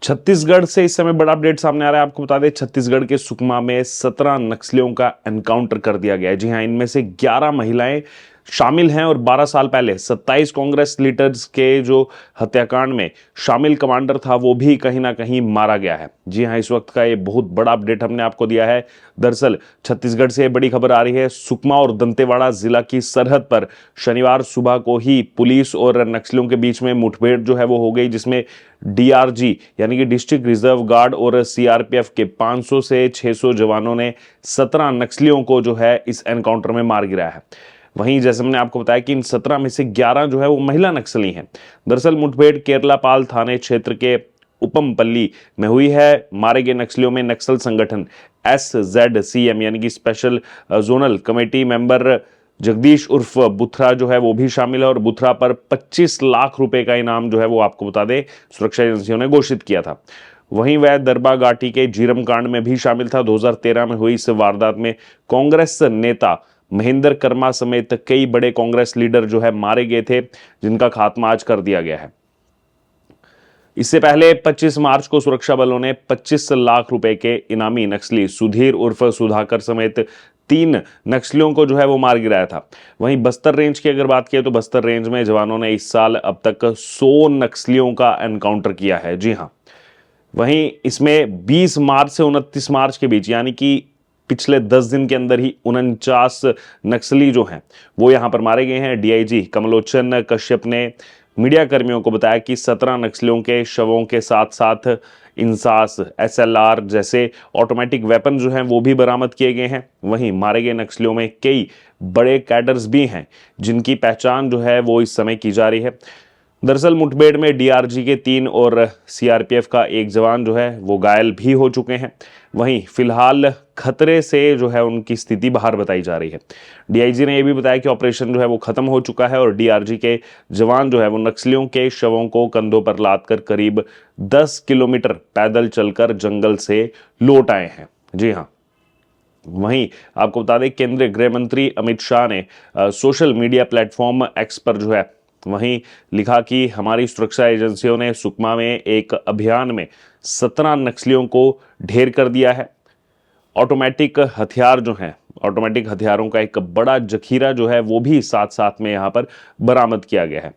छत्तीसगढ़ से इस समय बड़ा अपडेट सामने आ रहा है। आपको बता दें, छत्तीसगढ़ के सुकमा में 17 नक्सलियों का एनकाउंटर कर दिया गया है। जी हां, इनमें से 11 महिलाएं शामिल हैं और 12 साल पहले 27 कांग्रेस लीडर्स के जो हत्याकांड में शामिल कमांडर था वो भी कहीं ना कहीं मारा गया है। जी हां, इस वक्त का ये बहुत बड़ा अपडेट हमने आपको दिया है। दरअसल छत्तीसगढ़ से बड़ी खबर आ रही है। सुकमा और दंतेवाड़ा जिला की सरहद पर शनिवार सुबह को ही पुलिस और नक्सलियों के बीच में मुठभेड़ जो है वो हो गई, जिसमें डीआरजी यानी कि डिस्ट्रिक्ट रिजर्व गार्ड और सीआरपीएफ के 500 से 600 जवानों ने 17 नक्सलियों को जो है इस एनकाउंटर में मार गिराया है। वहीं जैसे मैंने आपको बताया कि इन 17 में से 11 जो है वो महिला नक्सली हैं। दरअसल मुठभेड़ केरलापाल थाने क्षेत्र के उपमपल्ली में हुई है। मारे गए नक्सलियों में नक्सल संगठन SZCM यानी कि special zonal committee member Jagdish उर्फ बुथरा जो है वो भी शामिल है और बुथरा पर 25 लाख रुपए का इनाम जो है वो आपको बता दें सुरक्षा एजेंसियों ने घोषित किया था। वहीं वह दरबा घाटी के जीरम कांड में भी शामिल था। 2013 में हुई इस वारदात में कांग्रेस नेता महेंद्र कर्मा समेत कई बड़े कांग्रेस लीडर जो है मारे गए थे, जिनका खात्मा आज कर दिया गया है। इससे पहले 25 मार्च को सुरक्षा बलों ने 25 लाख रुपए के इनामी नक्सली सुधीर उर्फ सुधाकर समेत 3 नक्सलियों को जो है वो मार गिराया था। वहीं बस्तर रेंज की अगर बात करें तो बस्तर रेंज में जवानों ने इस साल अब तक 100 नक्सलियों का एनकाउंटर किया है। जी हां, वहीं इसमें 20 मार्च से 29 मार्च के बीच यानी कि पिछले 10 दिन के अंदर ही 49 नक्सली जो हैं वो यहां पर मारे गए हैं। डीआईजी कमलोचन कश्यप ने मीडिया कर्मियों को बताया कि 17 नक्सलियों के शवों के साथ साथ इंसास, SLR जैसे ऑटोमेटिक वेपन जो हैं वो भी बरामद किए गए हैं। वहीं मारे गए नक्सलियों में कई बड़े कैडर्स भी हैं, जिनकी पहचान जो है वो इस समय की जा रही है। दरअसल मुठभेड़ में डीआरजी के 3 और सीआरपीएफ का 1 जवान जो है वो घायल भी हो चुके हैं। वहीं फिलहाल खतरे से जो है उनकी स्थिति बाहर बताई जा रही है। डीआईजी ने यह भी बताया कि ऑपरेशन जो है वो खत्म हो चुका है और डीआरजी के जवान जो है वो नक्सलियों के शवों को कंधों पर लादकर करीब 10 किलोमीटर पैदल चलकर जंगल से लौट आए हैं। जी हाँ, वहीं आपको बता दें केंद्रीय गृह मंत्री अमित शाह ने सोशल मीडिया प्लेटफॉर्म एक्स पर जो है वहीं लिखा कि हमारी सुरक्षा एजेंसियों ने सुकमा में एक अभियान में 17 नक्सलियों को ढेर कर दिया है। ऑटोमेटिक हथियार जो हैं, ऑटोमेटिक हथियारों का एक बड़ा जखीरा जो है वो भी साथ साथ में यहां पर बरामद किया गया है।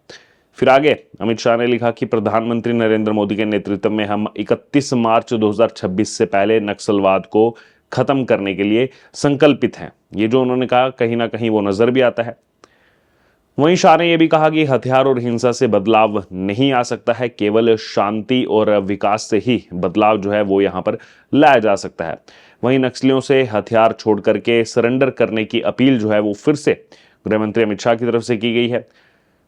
फिर आगे अमित शाह ने लिखा कि प्रधानमंत्री नरेंद्र मोदी के नेतृत्व में हम 31 मार्च 2026 से पहले नक्सलवाद को खत्म करने के लिए संकल्पित हैं। ये जो उन्होंने कहा कहीं ना कहीं वो नजर भी आता है। वहीं शाह ने यह भी कहा कि हथियार और हिंसा से बदलाव नहीं आ सकता है, केवल शांति और विकास से ही बदलाव जो है वो यहां पर लाया जा सकता है। वहीं नक्सलियों से हथियार छोड़ करके सरेंडर करने की अपील जो है वो फिर से गृह मंत्री अमित शाह की तरफ से की गई है।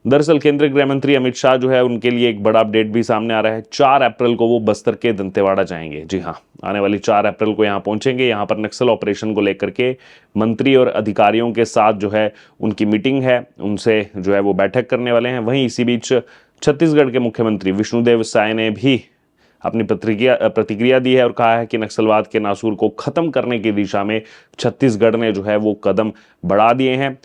दरअसल केंद्रीय गृह मंत्री अमित शाह जो है उनके लिए एक बड़ा अपडेट भी सामने आ रहा है। 4 अप्रैल को वो बस्तर के दंतेवाड़ा जाएंगे। जी हाँ, आने वाली 4 अप्रैल को यहाँ पहुंचेंगे। यहाँ पर नक्सल ऑपरेशन को लेकर के मंत्री और अधिकारियों के साथ जो है उनकी मीटिंग है, उनसे जो है वो बैठक करने वाले हैं। वहीं इसी बीच छत्तीसगढ़ के मुख्यमंत्री विष्णुदेव साय ने भी अपनी प्रतिक्रिया दी है और कहा है कि नक्सलवाद के नासूर को खत्म करने की दिशा में छत्तीसगढ़ ने जो है वो कदम बढ़ा दिए हैं।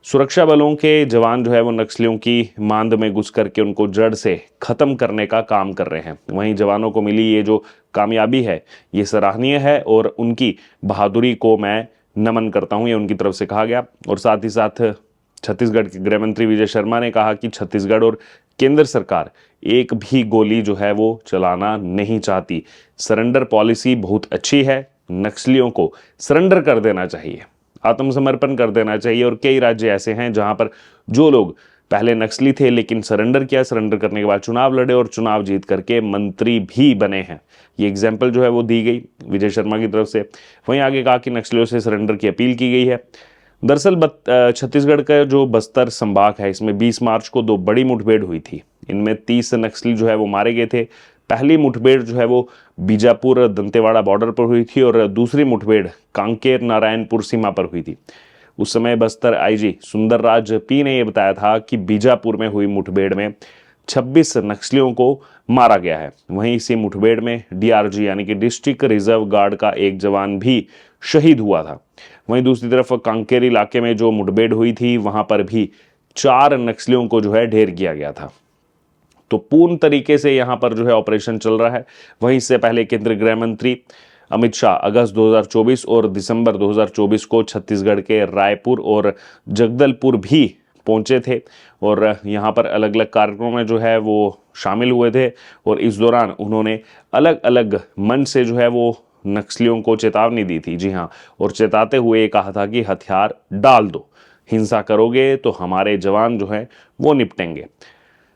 सुरक्षा बलों के जवान जो है वो नक्सलियों की मांद में घुस करके उनको जड़ से खत्म करने का काम कर रहे हैं। वहीं जवानों को मिली ये जो कामयाबी है ये सराहनीय है और उनकी बहादुरी को मैं नमन करता हूं, ये उनकी तरफ से कहा गया। और साथ ही साथ छत्तीसगढ़ के गृह मंत्री विजय शर्मा ने कहा कि छत्तीसगढ़ और केंद्र सरकार एक भी गोली जो है वो चलाना नहीं चाहती। सरेंडर पॉलिसी बहुत अच्छी है, नक्सलियों को सरेंडर कर देना चाहिए, आत्मसमर्पण कर देना चाहिए। और कई राज्य ऐसे हैं जहां पर जो लोग पहले नक्सली थे लेकिन सरेंडर किया, सरेंडर करने के बाद चुनाव लड़े और चुनाव जीत करके मंत्री भी बने हैं। ये एग्जाम्पल जो है वो दी गई विजय शर्मा की तरफ से। वहीं आगे कहा कि नक्सलियों से सरेंडर की अपील की गई है। दरअसल छत्तीसगढ़ का जो बस्तर संभाग है इसमें 20 मार्च को 2 बड़ी मुठभेड़ हुई थी। इनमें 30 नक्सली जो है वो मारे गए थे। पहली मुठभेड़ जो है वो बीजापुर दंतेवाड़ा बॉर्डर पर हुई थी और दूसरी मुठभेड़ कांकेर नारायणपुर सीमा पर हुई थी। उस समय बस्तर आईजी सुंदरराज पी ने यह बताया था कि बीजापुर में हुई मुठभेड़ में 26 नक्सलियों को मारा गया है। वहीं इसी मुठभेड़ में डीआरजी यानी कि डिस्ट्रिक्ट रिजर्व गार्ड का 1 जवान भी शहीद हुआ था। वहीं दूसरी तरफ कांकेर इलाके में जो मुठभेड़ हुई थी वहां पर भी 4 नक्सलियों को जो है ढेर किया गया था। तो पूर्ण तरीके से यहाँ पर जो है ऑपरेशन चल रहा है। वहीं इससे पहले केंद्रीय गृह मंत्री अमित शाह अगस्त 2024 और दिसंबर 2024 को छत्तीसगढ़ के रायपुर और जगदलपुर भी पहुंचे थे और यहाँ पर अलग अलग कार्यक्रमों में जो है वो शामिल हुए थे और इस दौरान उन्होंने अलग अलग मंच से जो है वो नक्सलियों को चेतावनी दी थी। जी हाँ, और चेताते हुए कहा था कि हथियार डाल दो, हिंसा करोगे तो हमारे जवान जो हैं वो निपटेंगे।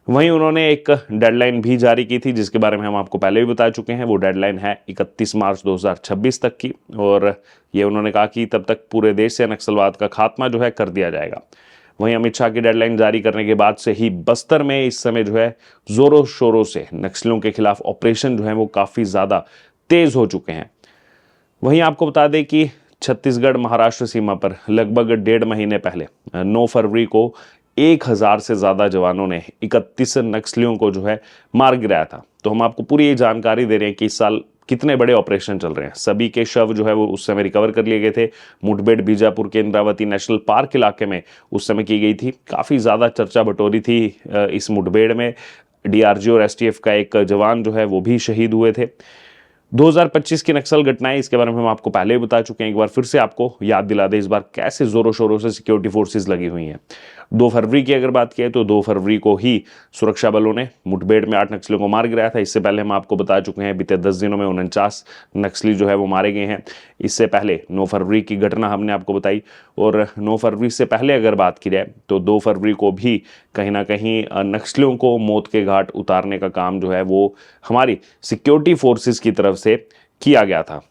वहीं उन्होंने एक डेडलाइन भी जारी की थी जिसके बारे में हम आपको पहले भी बता चुके हैं। वो डेडलाइन है 31 मार्च 2026 तक की और ये उन्होंने कहा कि तब तक पूरे देश से नक्सलवाद का खात्मा जो है कर दिया जाएगा। वहीं अमित शाह की डेडलाइन जारी करने के बाद से ही बस्तर में इस समय जो है जोरों शोरों से नक्सलियों के खिलाफ ऑपरेशन जो है वो काफ़ी ज़्यादा तेज हो चुके हैं। वहीं आपको बता दें कि छत्तीसगढ़ महाराष्ट्र सीमा पर लगभग 1.5 महीने पहले 9 फरवरी को 1000 से ज़्यादा जवानों ने 31 नक्सलियों को जो है मार गिराया था। तो हम आपको पूरी ये जानकारी दे रहे हैं कि इस साल कितने बड़े ऑपरेशन चल रहे हैं। सभी के शव जो है वो उस समय रिकवर कर लिए गए थे। मुठभेड़ बीजापुर के इंद्रावती नेशनल पार्क इलाके में उस समय की गई थी। काफ़ी ज़्यादा चर्चा बटोरी थी इस मुठभेड़ में। डीआरजी और एसटीएफ का एक जवान जो है वो भी शहीद हुए थे। 2025 की नक्सल घटनाएं, इसके बारे में हम आपको पहले ही बता चुके हैं। एक बार फिर से आपको याद दिला दें इस बार कैसे जोरों शोरों से सिक्योरिटी फोर्सेस लगी हुई हैं। 2 फरवरी की अगर बात किया तो 2 फरवरी को ही सुरक्षा बलों ने मुठभेड़ में 8 नक्सलियों को मार गिराया था। इससे पहले हम आपको बता चुके हैं बीते 10 दिनों में 49 नक्सली जो है वो मारे गए हैं। इससे पहले 9 फरवरी की घटना हमने आपको बताई और 9 फरवरी से पहले अगर बात की जाए तो 2 फरवरी को भी कहीं ना कहीं नक्सलियों को मौत के घाट उतारने का काम जो है वो हमारी सिक्योरिटी फोर्सेस की तरफ से किया गया था।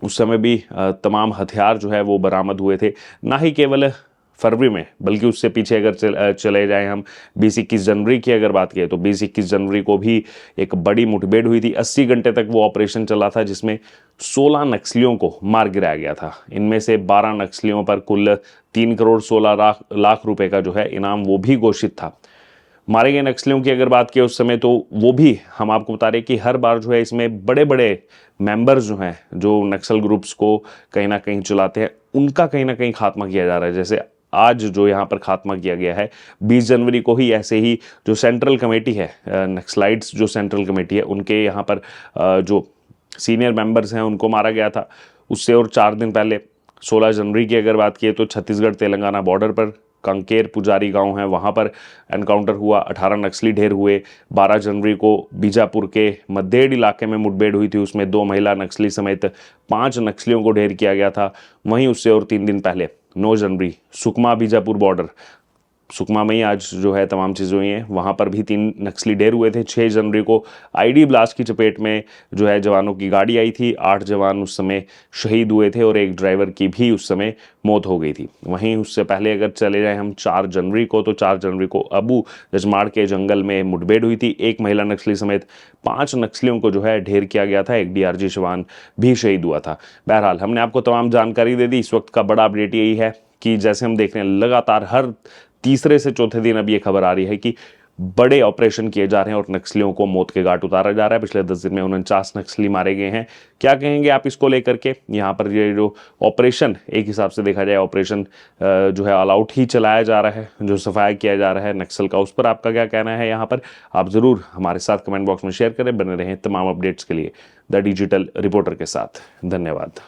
उस समय भी तमाम हथियार जो है वो बरामद हुए थे। ना ही केवल फरवरी में बल्कि उससे पीछे अगर चले जाएं हम 20-21 जनवरी की अगर बात करें तो 20-21 जनवरी को भी एक बड़ी मुठभेड़ हुई थी। 80 घंटे तक वो ऑपरेशन चला था जिसमें 16 नक्सलियों को मार गिराया गया था। इनमें से 12 नक्सलियों पर कुल 3 करोड़ 16 लाख रुपए का जो है इनाम वो भी घोषित था। मारे गए नक्सलियों की अगर बात की उस समय तो वो भी हम आपको बता रहे कि हर बार जो है इसमें बड़े बड़े मेंबर्स जो हैं जो नक्सल ग्रुप्स को कहीं ना कहीं चलाते हैं उनका कहीं ना कहीं खात्मा किया जा रहा है। जैसे आज जो यहाँ पर खात्मा किया गया है 20 जनवरी को ही ऐसे ही जो सेंट्रल कमेटी है नक्सलाइट्स जो सेंट्रल कमेटी है उनके यहाँ पर जो सीनियर मेंबर्स हैं उनको मारा गया था। उससे और 4 दिन पहले 16 जनवरी की अगर बात की तो छत्तीसगढ़ तेलंगाना बॉर्डर पर कंकेर पुजारी गांव है वहां पर एनकाउंटर हुआ, 18 नक्सली ढेर हुए। 12 जनवरी को बीजापुर के मद्देड़ इलाके में मुठभेड़ हुई थी, उसमें 2 महिला नक्सली समेत 5 नक्सलियों को ढेर किया गया था। वहीं उससे और 3 दिन पहले 9 जनवरी सुकमा बीजापुर बॉर्डर, सुकमा में ही आज जो है तमाम चीज़ें हुई हैं, वहाँ पर भी 3 नक्सली ढेर हुए थे। 6 जनवरी को आईडी ब्लास्ट की चपेट में जो है जवानों की गाड़ी आई थी, 8 जवान उस समय शहीद हुए थे और एक ड्राइवर की भी उस समय मौत हो गई थी। वहीं उससे पहले अगर चले जाएं हम 4 जनवरी को तो 4 जनवरी को अबू जजमाड़ के जंगल में मुठभेड़ हुई थी। 1 महिला नक्सली समेत 5 नक्सलियों को जो है ढेर किया गया था। एक डीआरजी जवान भी शहीद हुआ था। बहरहाल हमने आपको तमाम जानकारी दे दी। इस वक्त का बड़ा अपडेट यही है कि जैसे हम देख रहे हैं लगातार हर तीसरे से चौथे दिन अब ये खबर आ रही है कि बड़े ऑपरेशन किए जा रहे हैं और नक्सलियों को मौत के घाट उतारा जा रहा है। पिछले 10 दिन में 49 नक्सली मारे गए हैं। क्या कहेंगे आप इसको लेकर के? यहाँ पर ये जो ऑपरेशन एक हिसाब से देखा जाए ऑपरेशन जो है ऑल आउट ही चलाया जा रहा है, जो सफाया किया जा रहा है नक्सल का, उस पर आपका क्या कहना है? यहाँ पर आप ज़रूर हमारे साथ कमेंट बॉक्स में शेयर करें। बने रहें तमाम अपडेट्स के लिए द डिजिटल रिपोर्टर के साथ। धन्यवाद।